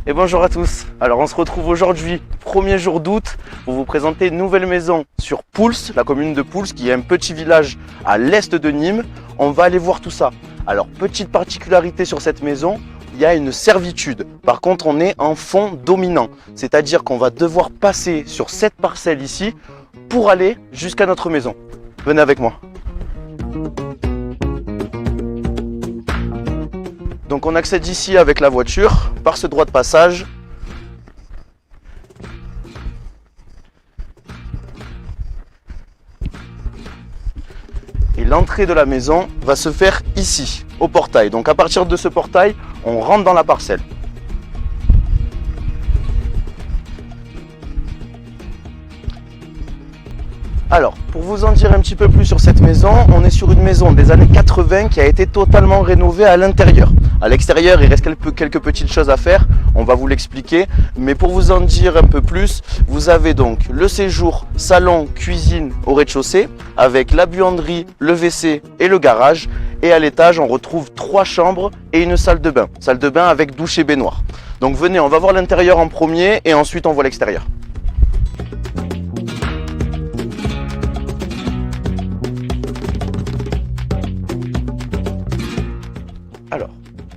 Et bonjour à tous. Alors on se retrouve aujourd'hui, 1er jour d'août, pour vous présenter une nouvelle maison sur Pouls, la commune de Pouls, qui est un petit village à l'est de Nîmes. On va aller voir tout ça. Alors petite particularité sur cette maison, il y a une servitude. Par contre on est en fond dominant, c'est-à-dire qu'on va devoir passer sur cette parcelle ici pour aller jusqu'à notre maison. Venez avec moi. Donc on accède ici avec la voiture, par ce droit de passage. Et l'entrée de la maison va se faire ici, au portail. Donc à partir de ce portail, on rentre dans la parcelle. Alors, pour vous en dire un petit peu plus sur cette maison, on est sur une maison des années 80 qui a été totalement rénovée à l'intérieur. À l'extérieur, il reste quelques petites choses à faire, on va vous l'expliquer. Mais pour vous en dire un peu plus, vous avez donc le séjour salon, cuisine au rez-de-chaussée, avec la buanderie, le WC et le garage. Et à l'étage, on retrouve 3 chambres et une salle de bain. Salle de bain avec douche et baignoire. Donc venez, on va voir l'intérieur en premier et ensuite on voit l'extérieur. Alors,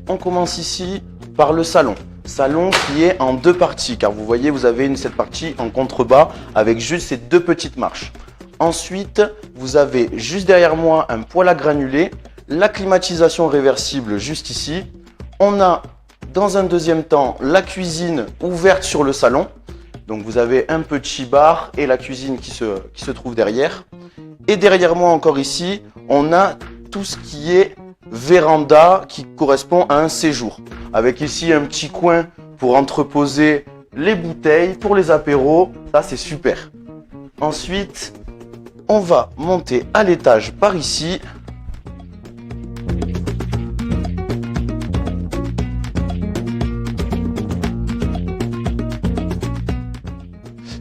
on commence ici par le salon. Salon qui est en 2 parties, car vous voyez, vous avez cette partie en contrebas avec juste ces 2 petites marches. Ensuite, vous avez juste derrière moi un poêle à granulés, la climatisation réversible juste ici. On a dans un deuxième temps la cuisine ouverte sur le salon. Donc vous avez un petit bar et la cuisine qui se trouve derrière. Et derrière moi encore ici, on a tout ce qui est véranda qui correspond à un séjour. Avec ici un petit coin pour entreposer les bouteilles, pour les apéros, ça c'est super. Ensuite, on va monter à l'étage par ici.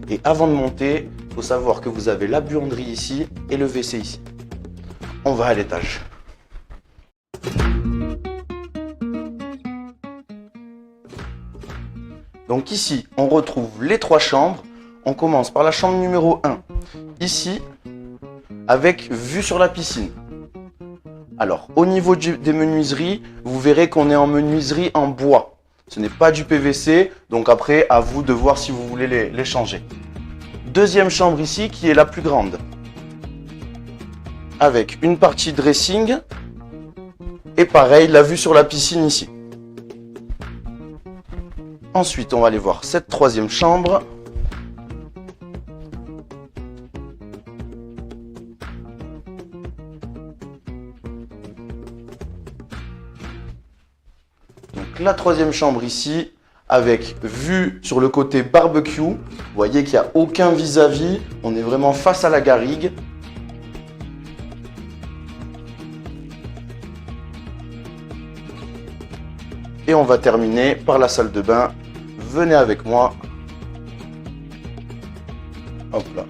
Et avant de monter, il faut savoir que vous avez la buanderie ici et le WC ici. On va à l'étage. Donc ici, on retrouve les 3 chambres. On commence par la chambre numéro 1. Ici, avec vue sur la piscine. Alors, au niveau des menuiseries, vous verrez qu'on est en menuiserie en bois. Ce n'est pas du PVC, donc après, à vous de voir si vous voulez les changer. Deuxième chambre ici, qui est la plus grande. Avec une partie dressing. Et pareil, la vue sur la piscine ici. Ensuite, on va aller voir cette 3e chambre. Donc la 3e chambre ici, avec vue sur le côté barbecue. Vous voyez qu'il n'y a aucun vis-à-vis. On est vraiment face à la garrigue. Et on va terminer par la salle de bain. Venez avec moi. Hop là.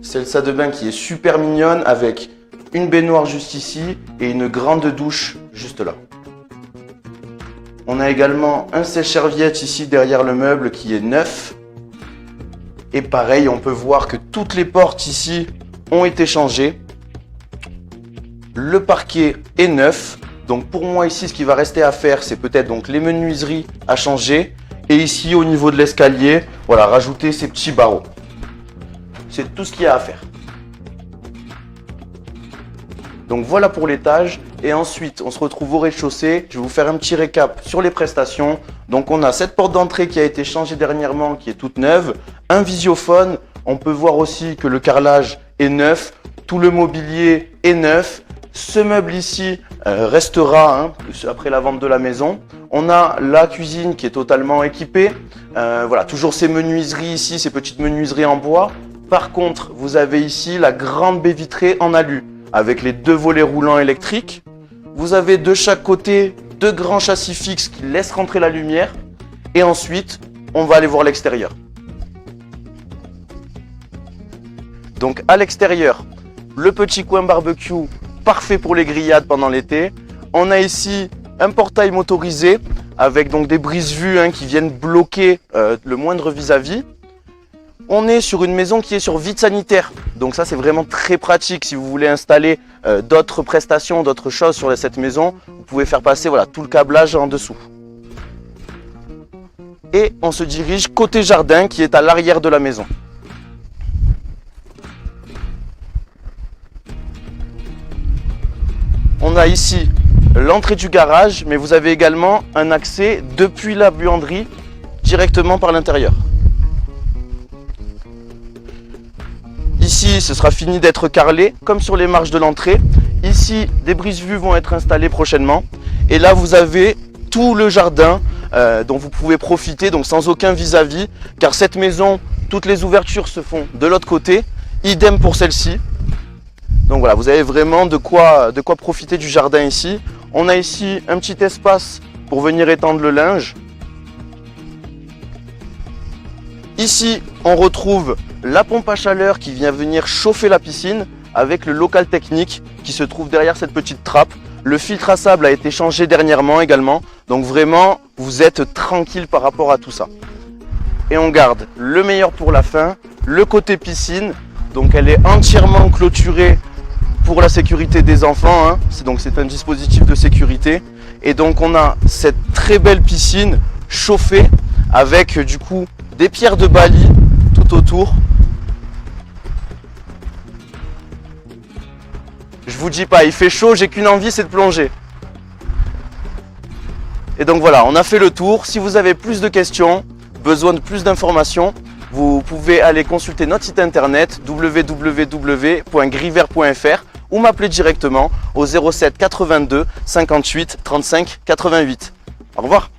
C'est la salle de bain qui est super mignonne avec une baignoire juste ici et une grande douche juste là. On a également un sèche-serviette ici derrière le meuble qui est neuf. Et pareil, on peut voir que toutes les portes ici ont été changées. Le parquet est neuf, donc pour moi ici ce qui va rester à faire c'est peut-être donc les menuiseries à changer et ici au niveau de l'escalier, voilà, rajouter ces petits barreaux. C'est tout ce qu'il y a à faire. Donc voilà pour l'étage et ensuite on se retrouve au rez-de-chaussée. Je vais vous faire un petit récap sur les prestations. Donc on a cette porte d'entrée qui a été changée dernièrement, qui est toute neuve, un visiophone, on peut voir aussi que le carrelage est neuf, tout le mobilier est neuf. Ce meuble ici restera après la vente de la maison. On a la cuisine qui est totalement équipée. Voilà, toujours ces menuiseries ici, ces petites menuiseries en bois. Par contre, vous avez ici la grande baie vitrée en alu avec les 2 volets roulants électriques. Vous avez de chaque côté 2 grands châssis fixes qui laissent rentrer la lumière. Et ensuite, on va aller voir l'extérieur. Donc à l'extérieur, le petit coin barbecue parfait pour les grillades pendant l'été. On a ici un portail motorisé avec donc des brise-vues qui viennent bloquer le moindre vis-à-vis. On est sur une maison qui est sur vide sanitaire. Donc ça, c'est vraiment très pratique. Si vous voulez installer d'autres prestations, d'autres choses sur cette maison, vous pouvez faire passer voilà, tout le câblage en dessous. Et on se dirige côté jardin qui est à l'arrière de la maison. On a ici l'entrée du garage, mais vous avez également un accès depuis la buanderie directement par l'intérieur. Ici, ce sera fini d'être carrelé, comme sur les marches de l'entrée. Ici, des brise-vues vont être installées prochainement. Et là, vous avez tout le jardin dont vous pouvez profiter, donc sans aucun vis-à-vis, car cette maison, toutes les ouvertures se font de l'autre côté. Idem pour celle-ci. Donc voilà, vous avez vraiment de quoi profiter du jardin ici. On a ici un petit espace pour venir étendre le linge. Ici, on retrouve la pompe à chaleur qui vient venir chauffer la piscine avec le local technique qui se trouve derrière cette petite trappe. Le filtre à sable a été changé dernièrement également. Donc vraiment, vous êtes tranquille par rapport à tout ça. Et on garde le meilleur pour la fin, le côté piscine. Donc elle est entièrement clôturée pour la sécurité des enfants. Donc c'est un dispositif de sécurité. Et donc on a cette très belle piscine chauffée avec du coup des pierres de Bali tout autour. Je vous dis pas, il fait chaud, j'ai qu'une envie, c'est de plonger. Et donc voilà, on a fait le tour. Si vous avez plus de questions, besoin de plus d'informations, vous pouvez aller consulter notre site internet www.griver.fr ou m'appeler directement au 07 82 58 35 88. Au revoir.